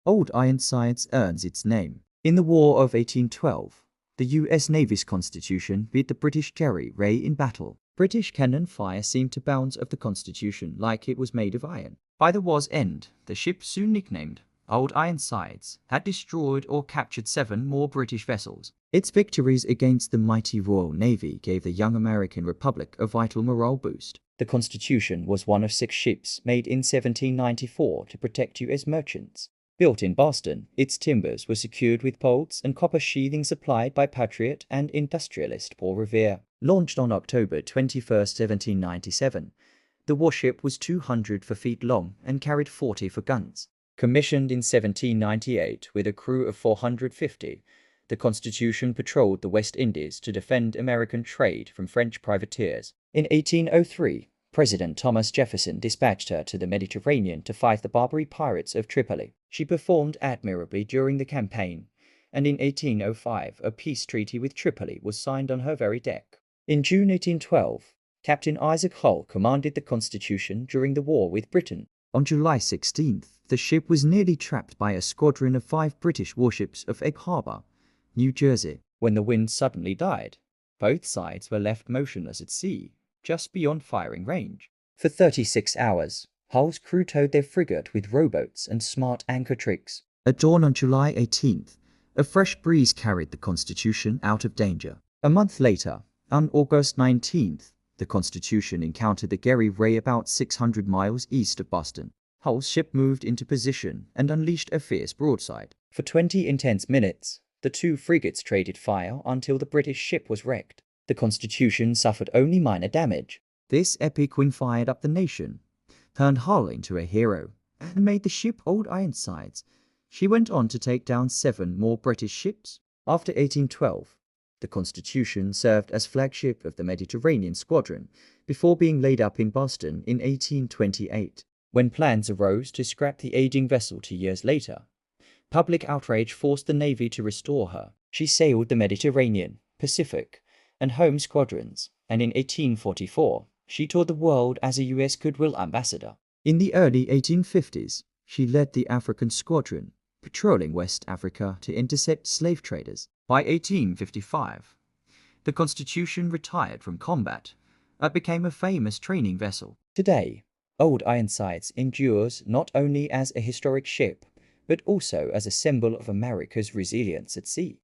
Old Ironsides earns its name. In the War of 1812, the U.S. Navy's Constitution beat the British Jerry Ray in battle. British cannon fire seemed to bounce off the Constitution like it was made of iron. By the war's end, the ship, soon nicknamed Old Ironsides, had destroyed or captured 7 more British vessels. Its victories against the mighty Royal Navy gave the young American Republic a vital morale boost. The Constitution was one of 6 ships made in 1794 to protect U.S. merchants. Built in Boston, its timbers were secured with bolts and copper sheathing supplied by patriot and industrialist Paul Revere. Launched on October 21, 1797, the warship was 204 feet long and carried 44 guns. Commissioned in 1798 with a crew of 450, the Constitution patrolled the West Indies to defend American trade from French privateers. In 1803, President Thomas Jefferson dispatched her to the Mediterranean to fight the Barbary pirates of Tripoli. She performed admirably during the campaign, and in 1805 a peace treaty with Tripoli was signed on her very deck. In June 1812, Captain Isaac Hull commanded the Constitution during the war with Britain. On July 16th, the ship was nearly trapped by a squadron of 5 British warships off Egg Harbor, New Jersey. When the wind suddenly died, both sides were left motionless at sea, just beyond firing range. For 36 hours, Hull's crew towed their frigate with rowboats and smart anchor tricks. At dawn on July 18th, a fresh breeze carried the Constitution out of danger. A month later, on August 19th, the Constitution encountered the Jerry Ray about 600 miles east of Boston. Hull's ship moved into position and unleashed a fierce broadside. For 20 intense minutes, the 2 frigates traded fire until the British ship was wrecked. The Constitution suffered only minor damage. This epic win fired up the nation, turned Hull into a hero, and made the ship Old Ironsides. She went on to take down 7 more British ships. After 1812, the Constitution served as flagship of the Mediterranean Squadron before being laid up in Boston in 1828. When plans arose to scrap the aging vessel 2 years later, public outrage forced the Navy to restore her. She sailed the Mediterranean, Pacific, and home squadrons, and in 1844, she toured the world as a U.S. Goodwill ambassador. In the early 1850s, she led the African Squadron, patrolling West Africa to intercept slave traders. By 1855, the Constitution retired from combat and became a famous training vessel. Today, Old Ironsides endures not only as a historic ship, but also as a symbol of America's resilience at sea.